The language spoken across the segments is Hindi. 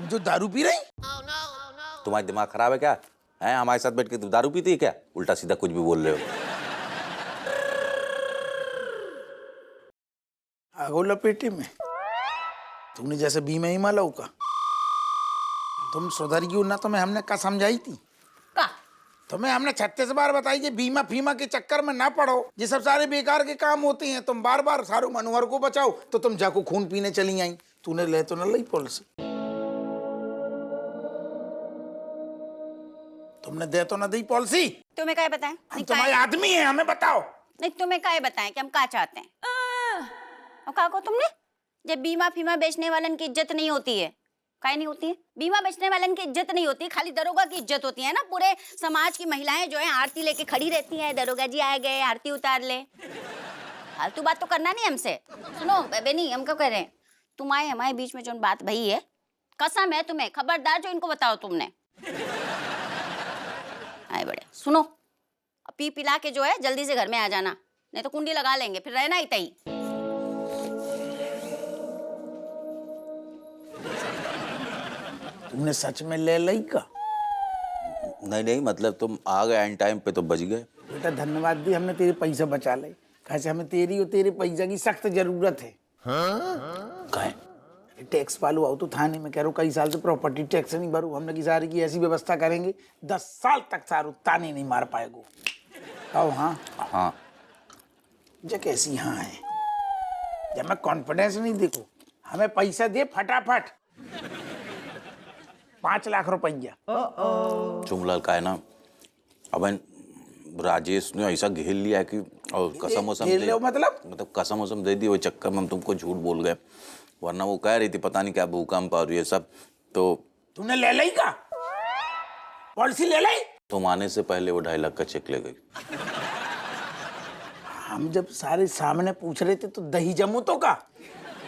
तुम जो दारू पी रही? तुम्हारा दिमाग खराब है क्या? है हमारे साथ बैठ के तुम दारू पीती है क्या? उल्टा सीधा कुछ भी बोल रहे हो। आगो लपेटे में तुमने जैसे बीमा ही माला का। तुम सुधर गई ना, तुम्हें हमने क्या समझाई थी? का तुम्हें हमने 36 बार बताई कि बीमा फीमा के चक्कर में ना पड़ो, ये सब सारे बेकार के काम होते हैं। तुम बार बार सारू मनोहर को बचाओ तो तुम जाको खून पीने चली आई। तूने ले तो न ली पॉलिसी, तुमने दे तो न दी पॉलिसी। तुम्हें क्या बताएं? हम तुम्हारे आदमी हैं, हमें बताओ। नहीं तुम्हें क्या बताएं कि हम क्या चाहते हैं? और कहा को तुमने जब बीमा फीमा बेचने वालन की इज्जत नहीं होती है, काहे नहीं होती है? बीमा बेचने वालन की इज्जत नहीं होती, खाली दरोगा की इज्जत होती है ना। पूरे समाज की महिलाएं जो है आरती लेके खड़ी रहती हैं, दरोगा जी आए गए आरती उतार ले। फालतू बात तो करना नहीं हमसे। सुनो बेनी, हम क्या कह रहे हैं, तुम आए हमारे बीच में जो बात भई है, कसम है तुम्हें, खबरदार जो इनको बताओ तुमने। आए बड़े सुनो, पी पिला के जो है जल्दी से घर में आ जाना, नहीं तो कुंडी लगा लेंगे, फिर रहना ही तई। तुमने सच में ले ली का? नहीं मतलब तुम आ गए एंड टाइम पे तो बच गए। बेटा धन्यवाद दी, हमने तेरे पैसा बचा ले। कैसे हमें तेरी और तेरे पैसा की सख्त जरूरत है। हाँ? टैक्स वालों आओ तो थाने में कह रहा कई साल से प्रॉपर्टी टैक्स नहीं भरू। हमने की सारी की ऐसी व्यवस्था करेंगे 10 साल तक सारू ताने नहीं मार पाएगो। आओ। हाँ हाँ जो कैसी हाँ है, जब मैं कॉन्फिडेंस नहीं देखो, हमें पैसा दे फटाफट 5 लाख रुपया। चुमलाल का है ना, अब राजेश ने ऐसा घेर लिया है कि और कसम वसम दे, मतलब कसम वसम दे दी, वो चक्कर में हम तुमको झूठ बोल गए। वरना वो कह रही थी पता नहीं क्या भूकंप और ये सब। तो तूने ले ली का पॉलिसी? ले ली? तुम आने से पहले वो 2.5 लाख का चेक ले गई। हम जब सारे सामने पूछ रहे थे तो दही जमू तो का।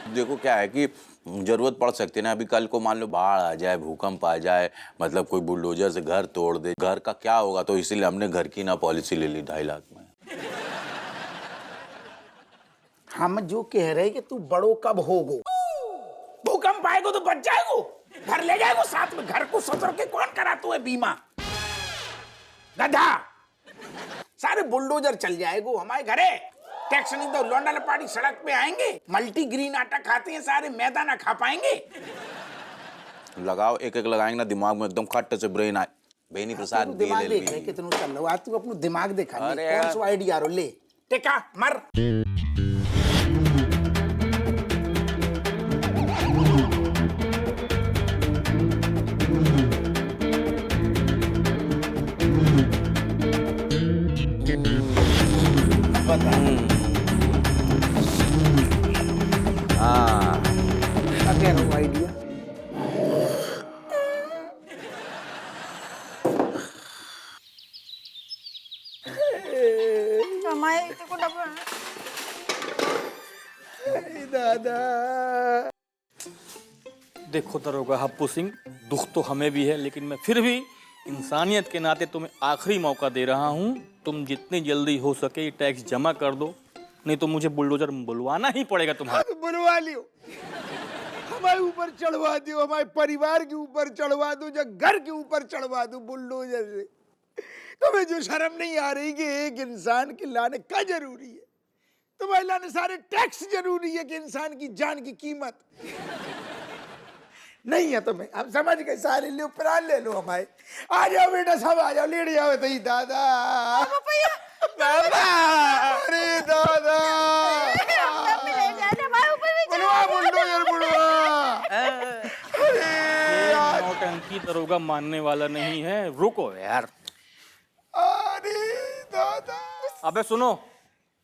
देखो क्या है कि जरूरत पड़ सकती है ना, अभी कल को मान लो बाढ़ आ जाए, भूकंप आ जाए, मतलब कोई बुलडोजर से घर तोड़ दे, घर का क्या होगा? तो इसीलिए हमने घर की ना पॉलिसी ले ली 2.5 लाख में। हम जो कह रहे कि तू बड़ो कब होगो, भूकंप आएगो तो बच जाएगो, घर ले जाएगो साथ में। घर को सतर के कौन करा तू है बीमा? गधा, सारे बुलडोजर चल जाएगो हमारे घरे। टैक्स नहीं दो, लौंडा लपाटी सड़क पे आएंगे, मल्टी ग्रीन आटा खाते हैं सारे, मैदा ना खा पाएंगे। लगाओ, एक एक लगाएंगे ना दिमाग में एकदम खट्टे से ब्रेन आए। बेनी प्रसाद दिमाग देख रहे कितनों चल रहा, तू अपना दिमाग दिखा। कौन सा आइडिया रो ले टेका मर। आइडिया दादा। देखो दरोगा हप्पू सिंह, दुख तो हमें भी है, लेकिन मैं फिर भी इंसानियत के नाते तुम्हें आखिरी मौका दे रहा हूँ। तुम जितनी जल्दी हो सके टैक्स जमा कर दो, नहीं तो मुझे बुलडोजर बुलवाना ही पड़ेगा तुम्हारा। बुलवा लियो, हमारे ऊपर चढ़वा दो, हमारे परिवार के ऊपर चढ़वा दो, जो घर के ऊपर चढ़वा दो बुलडोजर से। तुम्हें जो शर्म नहीं आ रही कि एक इंसान की लाने का जरूरी है, तुम्हारे लाने सारे टैक्स जरूरी है कि इंसान की जान की कीमत नहीं है तुम्हें। हम समझ गए, सारे ले प्राण ले लो हमारे। आ जाओ बेटा, सब आ जाओ, लेट जाओ। तो दादा बाबा, अरे दादा बुलडोजर बुलवा। नौटंकी दरोगा मानने वाला नहीं है, रुको यार। अरे दादा, अबे सुनो,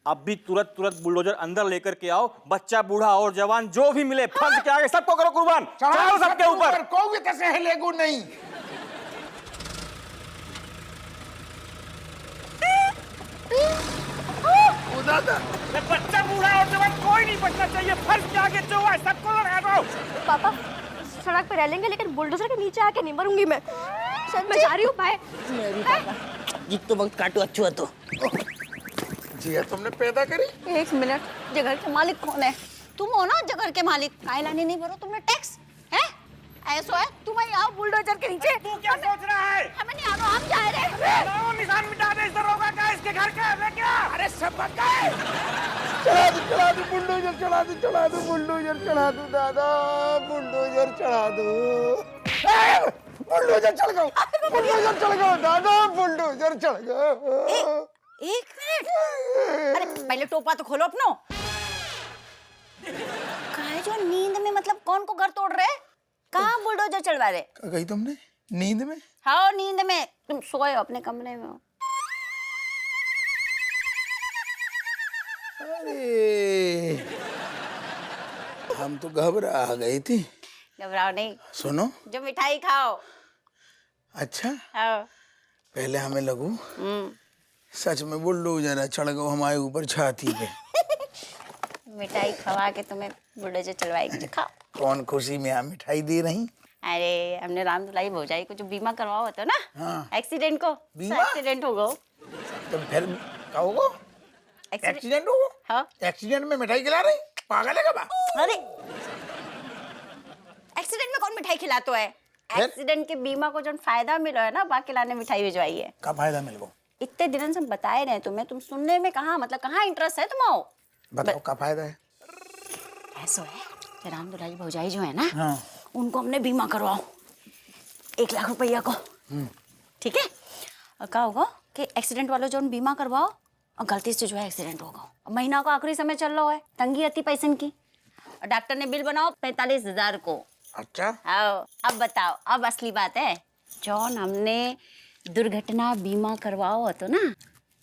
अब भी तुरंत बुलडोजर अंदर लेकर के आओ। बच्चा बूढ़ा और जवान जो भी मिले फर्ज के आगे सबको करो कुर्बान। चढ़ाओ सबके ऊपर। कोई कैसे हिलेगो नहीं। दादा, बच्चा बूढ़ा और जवान कोई नहीं बचना चाहिए। फर्ज के आगे जो है सबको लगा। पापा सड़क पे रह लेंगे, लेकिन बुलडोजर के नीचे आके नहीं मरूंगी मैं। मैं जा रही हूँ, बाय। मेरी पापा जितो वक्त काटो अच्छो है तो जी तुमने पैदा करी। 1 मिनट, जगह के मालिक कौन है? तुम हो ना जगह के मालिक। काहे लाने नहीं भरो तुमने टैक्स है? ऐसा है तुम ही आओ बुलडोजर के नीचे। तू क्या सोच रहा है? हमें नहीं आना, हम जा रहे हैं। नाम निशान मिटा दे इस दरोगा का, इसके घर का है क्या? अरे सब पक्का है। चला दो बुलडोजर, चला दो बुलडोजर, चला दो दादा, बुलडोजर चढ़ा दो। बुलडोजर चढ़ गओ दादा, बुलडोजर चढ़ गओ। एक मिनट, अरे पहले टोपा तो खोलो अपनो। काहे जो नींद में मतलब कौन को घर तोड़ रहे? कहाँ बुलडोजर चलवा रहे? क्या कही तुमने? नींद में? हाँ नींद में, तुम सोए हो अपने कमरे में हो। अरे हम तो घबरा गई थी। घबराओ नहीं, सुनो, जो मिठाई खाओ। अच्छा हाँ। पहले हमें लगू सच में बुलडोजर चढ़ गओ हमारे ऊपर छाती पे। मिठाई खवा के तुम्हें बुलडोजर चलवाएगी, खाओ। कौन खुशी में आप मिठाई दे रही? अरे हमने राम दुलाई भौजाई को जो बीमा करवाओ होता ना, हाँ। एक्सीडेंट को, बीमा? एक्सीडेंट हो गो। तो फिर क्या होगा? एक्सीडेंट होगा? हाँ। एक्सीडेंट में मिठाई खिला रही? पागल है क्या? अरे एक्सीडेंट में कौन मिठाई खिलाता है? फिर? एक्सीडेंट के बीमा को जो फायदा मिला है ना, बाकी लाने मिठाई भिजवाई है। का फायदा मिल गो? इतने दिन से हम बताए रहे तुम्हें, तुम सुनने में कहाँ, मतलब कहाँ इंटरेस्ट है तुम्हारा? बताओ का फायदा है? ऐसा है कि राम दुलाई भौजाई जो है ना, हाँ। उनको हमने बीमा करवाओ 1 लाख रुपया को, ठीक है? और क्या होगा कि एक्सीडेंट वालों जो बीमा करवाओ और गलती से जो है एक्सीडेंट होगा, महीना का आखिरी समय चल रहा है, तंगी आती पैसे की, और डॉक्टर ने बिल बनाओ 45,000 को। अच्छा आओ अब बताओ, अब असली बात है। जॉन हमने दुर्घटना बीमा करवाओ हो तो ना,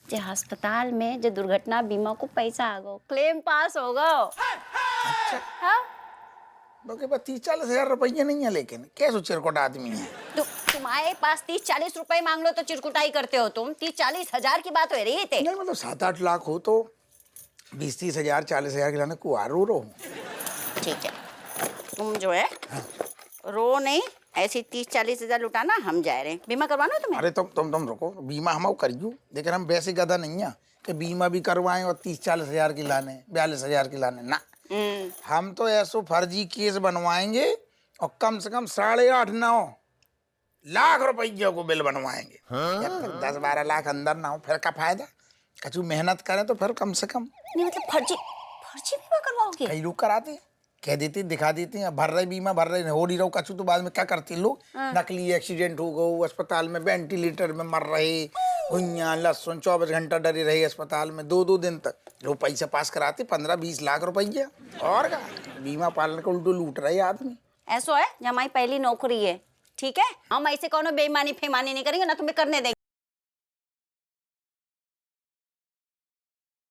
जे अस्पताल में जो दुर्घटना बीमा को पैसा आ गो, क्लेम पास हो गो। अच्छा हाँ? तो के पास 30-40 हजार रुपये नहीं है, लेकिन कैसे चिरकुट आदमी है? तो तुम्हारे पास 30-40 रुपए मांग लो तो चिरकुटाई करते हो तुम। 30-40 हजार की बात हो रही है। नहीं मतलब 7-8 लाख हो तो 20-30 हजार 40 हजार के लाने कुआर रो। ठीक है, तुम जो है रो नहीं, ऐसी 30-40 हजार लुटाना, हम जा रहे हैं। बीमा करवाना तुम्हें? अरे तुम रुको, बीमा हम करियो, लेकिन हम वैसे गधा नहीं है कि बीमा भी करवाएं और 30-40 हजार की लाने, 42 हजार की लाने ना। हम तो ऐसो फर्जी केस बनवाएंगे और कम से कम 8.5-9 लाख रुपये को बिल बनवाएंगे। जब तक 10-12 लाख अंदर ना हो फिर क्या फायदा? कछु मेहनत करें तो फिर कम से कम। नहीं मतलब फर्जी बीमा करवाओगे? कई लोग कराते हैं, कह देते दिखा देते हैं, भर रहे बीमा भर रहे, हो नहीं रहो कछु, तो बाद में क्या करते हैं लोग? नकली एक्सीडेंट हो गो, अस्पताल में वेंटिलेटर में मर रहे, भुइयाँ लहसुन 24 घंटा डरे रहे अस्पताल में 2-2 दिन तक। लोग पैसा पास कराते 15-20 लाख रुपया, और क्या बीमा पालन को उल्टो लूट रहे आदमी। ऐसा है, हमारी पहली नौकरी है, ठीक है? हम ऐसे कौनो बेईमानी फेमानी नहीं करेंगे ना, तुम्हें करने देंगे।